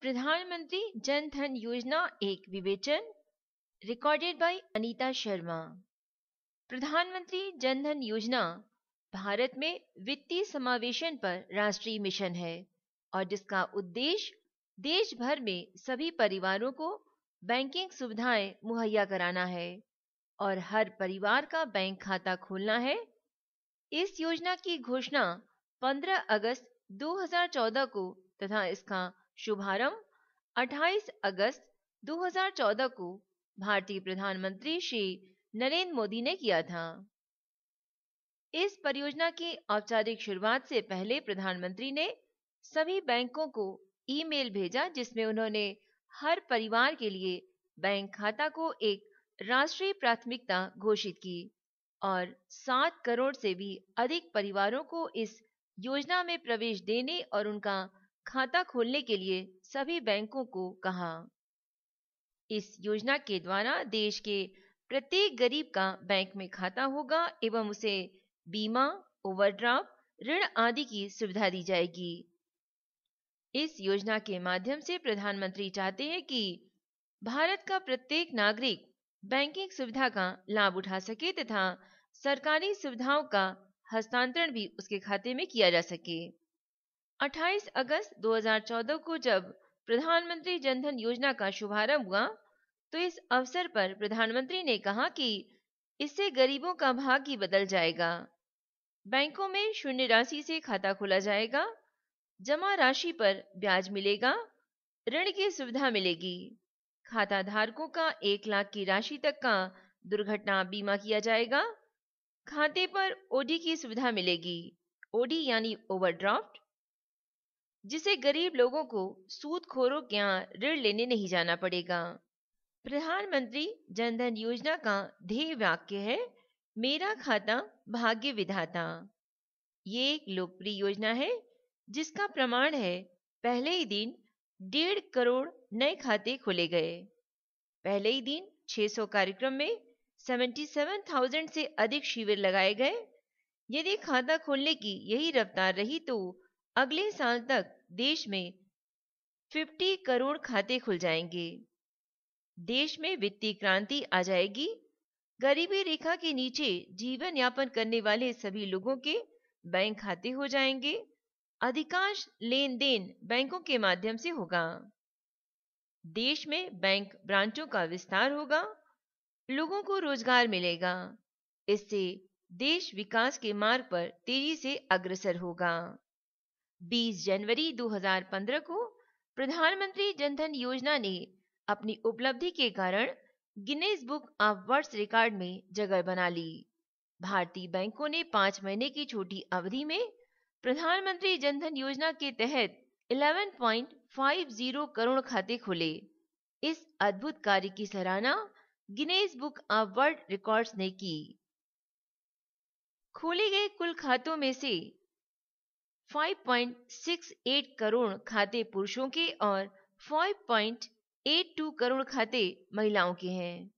प्रधानमंत्री जन धन योजना एक विवेचन। Recorded by Anita Sharma. प्रधानमंत्री जन धन योजना भारत में वित्तीय समावेशन पर राष्ट्रीय मिशन है और जिसका उद्देश्य देश भर में सभी परिवारों को बैंकिंग सुविधाएं मुहैया कराना है और हर परिवार का बैंक खाता खोलना है। इस योजना की घोषणा 15 अगस्त 2014 को तथा इसका शुभारंभ 28 अगस्त 2014 को भारतीय प्रधानमंत्री श्री नरेंद्र मोदी ने किया था। इस परियोजना की औपचारिक शुरुआत से पहले प्रधानमंत्री ने सभी बैंकों को ईमेल भेजा जिसमें उन्होंने हर परिवार के लिए बैंक खाता को एक राष्ट्रीय प्राथमिकता घोषित की और 7 करोड़ से भी अधिक परिवारों को इस योजना में प्रवेश देने और उनका खाता खोलने के लिए सभी बैंकों को कहा। इस योजना के द्वारा देश के प्रत्येक गरीब का बैंक में खाता होगा एवं उसे बीमा, ओवरड्राफ्ट, ऋण आदि की सुविधा दी जाएगी। इस योजना के माध्यम से प्रधानमंत्री चाहते हैं कि भारत का प्रत्येक नागरिक बैंकिंग सुविधा का लाभ उठा सके तथा सरकारी सुविधाओं का हस्तांतरण भी उसके खाते में किया जा सके। 28 अगस्त 2014 को जब प्रधानमंत्री जनधन योजना का शुभारंभ हुआ तो इस अवसर पर प्रधानमंत्री ने कहा कि इससे गरीबों का भाग्य ही बदल जाएगा। बैंकों में शून्य राशि से खाता खोला जाएगा, जमा राशि पर ब्याज मिलेगा, ऋण की सुविधा मिलेगी, खाता धारकों का 1 लाख की राशि तक का दुर्घटना बीमा किया जाएगा, खाते पर ओडी की सुविधा मिलेगी, ओडी यानी ओवरड्राफ्ट, जिसे गरीब लोगों को सूदखोरों के यहाँ ऋण लेने नहीं जाना पड़ेगा। प्रधानमंत्री जनधन योजना का ध्येय वाक्य है, मेरा खाता भाग्य विधाता। ये एक लोकप्रिय योजना है जिसका प्रमाण है पहले ही दिन 1.5 करोड़ नए खाते खोले गए। पहले ही दिन 600 कार्यक्रम में 77,000 से अधिक शिविर लगाए गए। यदि खाता खोलने की यही रफ्तार रही तो अगले साल तक देश में 50 करोड़ खाते खुल जाएंगे। देश में वित्तीय क्रांति आ जाएगी। गरीबी रेखा के नीचे जीवन यापन करने वाले सभी लोगों के बैंक खाते हो जाएंगे। अधिकांश लेन देन बैंकों के माध्यम से होगा। देश में बैंक ब्रांचों का विस्तार होगा, लोगों को रोजगार मिलेगा। इससे देश विकास के मार्ग पर तेजी से अग्रसर होगा। 20 जनवरी 2015 को प्रधानमंत्री जनधन योजना ने अपनी उपलब्धि के कारण Guinness book of world record में जगह बना ली। भारतीय बैंकों ने 5 महीने की छोटी अवधि में प्रधानमंत्री जनधन योजना के तहत 11.50 करोड़ खाते खोले। इस अद्भुत कार्य की सराहना Guinness book of world records ने की। खोले गए कुल खातों में से 5.68 करोड़ खाते पुरुषों के और 5.82 करोड़ खाते महिलाओं के हैं।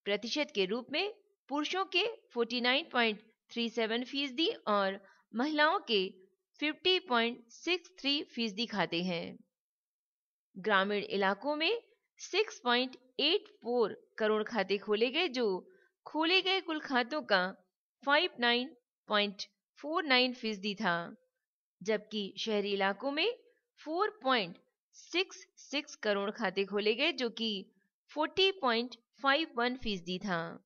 प्रतिशत के रूप में पुरुषों के 49.37% और महिलाओं के 50.63% खाते हैं। ग्रामीण इलाकों में 6.84 करोड़ खाते खोले गए जो खोले गए कुल खातों का 59.49% था, जबकि शहरी इलाकों में 4.66 करोड़ खाते खोले गए जो कि 40.51% था।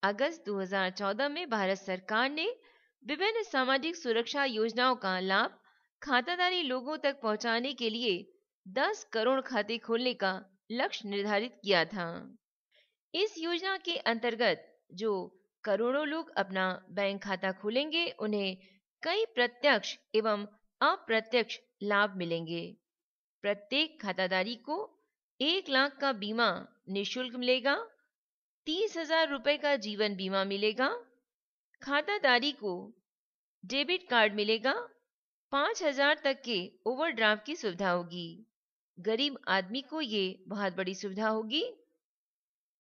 अगस्त 2014 में भारत सरकार ने विभिन्न सामाजिक सुरक्षा योजनाओं का लाभ खाताधारी लोगों तक पहुंचाने के लिए 10 करोड़ खाते खोलने का लक्ष्य निर्धारित किया था। इस योजना के अंतर्गत जो करोड़ों लोग अपना बैंक खाता खोलेंगे उन्हें कई प्रत्यक्ष एवं अप्रत्यक्ष लाभ मिलेंगे। प्रत्येक खाताधारी को 1 लाख का बीमा निःशुल्क मिलेगा, 30,000 रुपए का जीवन बीमा मिलेगा, खाताधारी को डेबिट कार्ड मिलेगा, 5,000 तक के ओवरड्राफ्ट की सुविधा होगी। गरीब आदमी को ये बहुत बड़ी सुविधा होगी।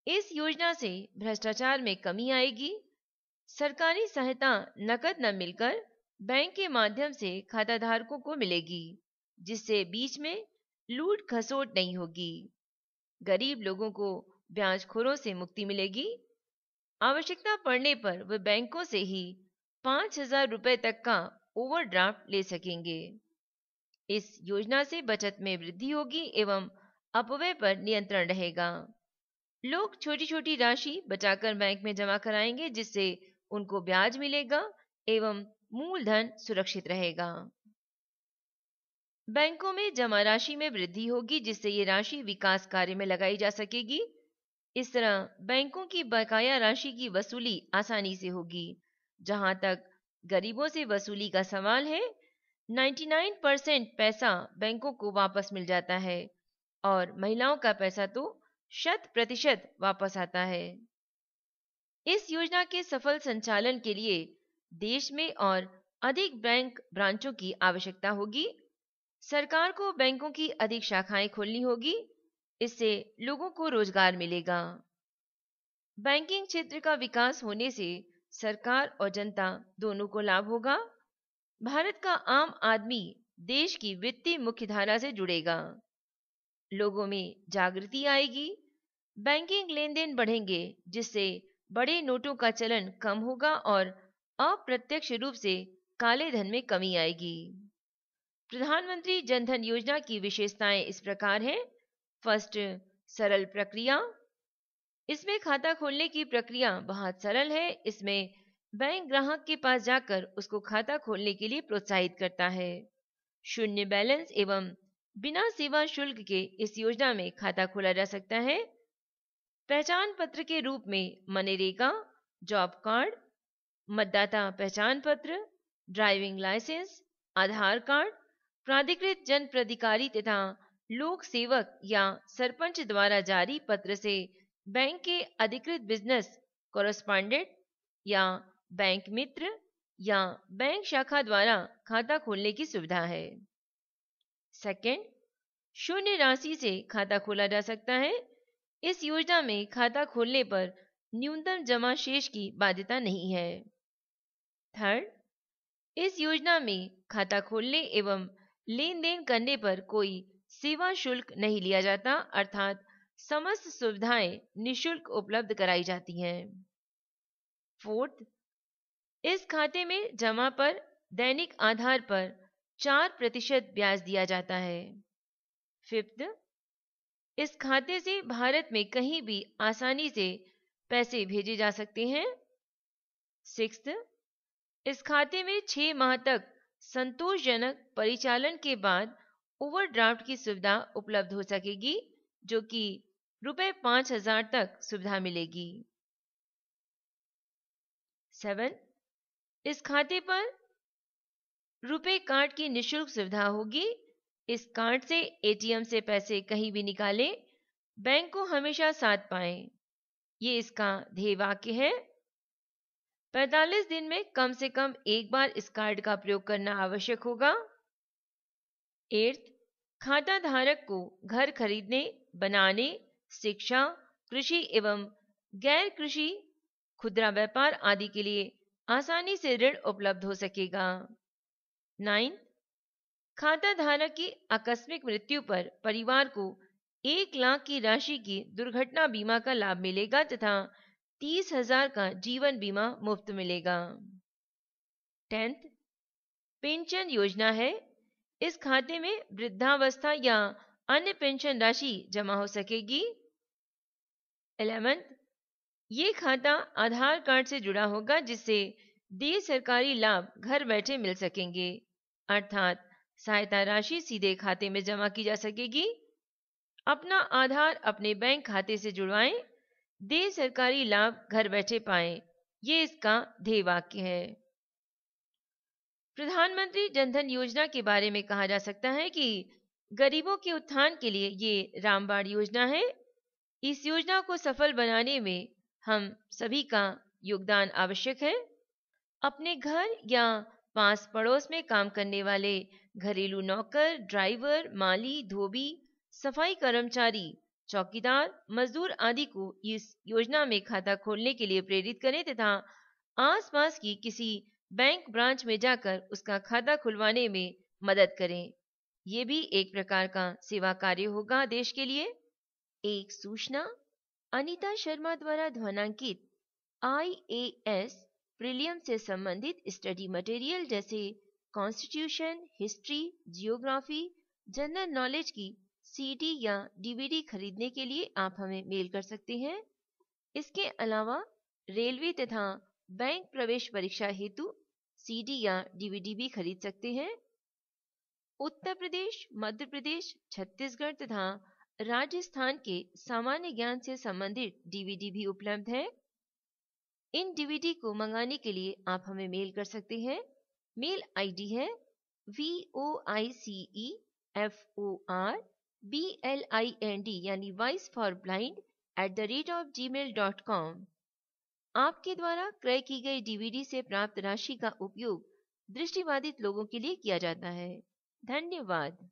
इस योजना से भ्रष्टाचार में कमी आएगी। सरकारी सहायता नकद न मिलकर बैंक के माध्यम से खाताधारकों को मिलेगी, जिससे बीच में लूट खसोट नहीं होगी। गरीब लोगों को ब्याजखोरों से मुक्ति मिलेगी। आवश्यकता पड़ने पर वे बैंकों से ही 5,000 रुपए तक का ओवरड्राफ्ट ले सकेंगे। इस योजना से बचत में वृद्धि होगी एवं अपव्यय पर नियंत्रण रहेगा। लोग छोटी छोटी राशि बचाकर बैंक में जमा कराएंगे, जिससे उनको ब्याज मिलेगा एवं मूलधन सुरक्षित रहेगा। बैंकों में जमा राशि में वृद्धि होगी, जिससे ये राशि विकास कार्य में लगाई जा सकेगी। इस तरह बैंकों की बकाया राशि की वसूली आसानी से होगी। जहां तक गरीबों से वसूली का सवाल है, 99% पैसा बैंकों को वापस मिल जाता है और महिलाओं का पैसा तो 100% वापस आता है। इस योजना के सफल संचालन के लिए देश में और अधिक बैंक ब्रांचों की आवश्यकता होगी। सरकार को बैंकों की अधिक शाखाएं खोलनी होगी। इससे लोगों को रोजगार मिलेगा। बैंकिंग क्षेत्र का विकास होने से सरकार और जनता दोनों को लाभ होगा। भारत का आम आदमी देश की वित्तीय मुख्यधारा से जुड़ेगा। लोगों में जागृति आएगी। बैंकिंग लेन देन बढ़ेंगे, जिससे बड़े नोटों का चलन कम होगा और अप्रत्यक्ष रूप से काले धन में कमी आएगी। प्रधानमंत्री जनधन योजना की विशेषताएं इस प्रकार हैं। फर्स्ट, सरल प्रक्रिया। इसमें खाता खोलने की प्रक्रिया बहुत सरल है। इसमें बैंक ग्राहक के पास जाकर उसको खाता खोलने के लिए प्रोत्साहित करता है। शून्य बैलेंस एवं बिना सेवा शुल्क के इस योजना में खाता खोला जा सकता है। पहचान पत्र के रूप में मनरेगा, जॉब कार्ड, मतदाता पहचान पत्र, ड्राइविंग लाइसेंस, आधार कार्ड, प्राधिकृत जन प्राधिकारी तथा लोक सेवक या सरपंच द्वारा जारी पत्र से बैंक के अधिकृत बिजनेस कॉरेस्पॉन्डेंट या बैंक मित्र या बैंक शाखा द्वारा खाता खोलने की सुविधा है। सेकंड, शून्य राशि से खाता खोला जा सकता है। इस योजना में खाता खोलने पर न्यूनतम जमा शेष की बाध्यता नहीं है। थर्ड, इस योजना में खाता खोलने एवं लेन देन करने पर कोई सेवा शुल्क नहीं लिया जाता, अर्थात समस्त सुविधाएं निशुल्क उपलब्ध कराई जाती हैं। फोर्थ, इस खाते में जमा पर दैनिक आधार पर 4% ब्याज दिया जाता है। फिफ्थ, इस खाते से भारत में कहीं भी आसानी से पैसे भेजे जा सकते हैं। सिक्स्थ, इस खाते में 6 माह तक संतोषजनक परिचालन के बाद ओवरड्राफ्ट की सुविधा उपलब्ध हो सकेगी, जो कि ₹5,000 तक सुविधा मिलेगी। 7, इस खाते पर रुपे कार्ड की निशुल्क सुविधा होगी। इस कार्ड से एटीएम से पैसे कहीं भी निकालें, बैंक को हमेशा साथ पाएं। ये इसका ध्येय वाक्य है। 45 दिन में कम से कम एक बार इस कार्ड का प्रयोग करना आवश्यक होगा। 8, खाता धारक को घर खरीदने, बनाने, शिक्षा, कृषि एवं गैर कृषि खुदरा व्यापार आदि के लिए आसानी से ऋण उपलब्ध हो सकेगा। 9, खाता धारक की आकस्मिक मृत्यु पर परिवार को 1 लाख की राशि की दुर्घटना बीमा का लाभ मिलेगा तथा 30,000 का जीवन बीमा मुफ्त मिलेगा। 10, पेंशन योजना है। इस खाते में वृद्धावस्था या अन्य पेंशन राशि जमा हो सकेगी। 11, ये खाता आधार कार्ड से जुड़ा होगा, जिससे देय सरकारी लाभ घर बैठे मिल सकेंगे, अर्थात सहायता राशि सीधे खाते में जमा की जा सकेगी। अपना आधार अपने बैंक खाते से जुड़वाएं, देय सरकारी लाभ घर बैठे पाएं। ये इसका ध्येय वाक्य है। प्रधानमंत्री जनधन योजना के बारे में कहा जा सकता है कि गरीबों के उत्थान के लिए ये रामबाण योजना है। इस योजना को सफल बनाने में हम सभी का योगदान आवश्यक है। अपने घर या पास पड़ोस में काम करने वाले घरेलू नौकर, ड्राइवर, माली, धोबी, सफाई कर्मचारी, चौकीदार, मजदूर आदि को इस योजना में खाता खोलने के लिए प्रेरित करें तथा आसपास की किसी बैंक ब्रांच में जाकर उसका खाता खुलवाने में मदद करें। ये भी एक प्रकार का सेवा कार्य होगा देश के लिए। एक सूचना, अनीता शर्मा द्वारा ध्वनांकित IAS प्रीलियम से संबंधित स्टडी मटेरियल जैसे constitution, history, geography, general knowledge की CD या DVD खरीदने के लिए आप हमें मेल कर सकते हैं। इसके अलावा रेलवे तथा बैंक प्रवेश परीक्षा हेतु CD या DVD भी खरीद सकते हैं। उत्तर प्रदेश, मध्य प्रदेश, छत्तीसगढ़ तथा राजस्थान के सामान्य ज्ञान से संबंधित DVD भी उपलब्ध है। इन DVD को मंगाने के लिए आप हमें मेल कर सकते हैं। मेल ID है voiceforblind यानी वॉइस फॉर ब्लाइंड @gmail.com। आपके द्वारा क्रय की गई DVD से प्राप्त राशि का उपयोग दृष्टिबाधित लोगों के लिए किया जाता है। धन्यवाद।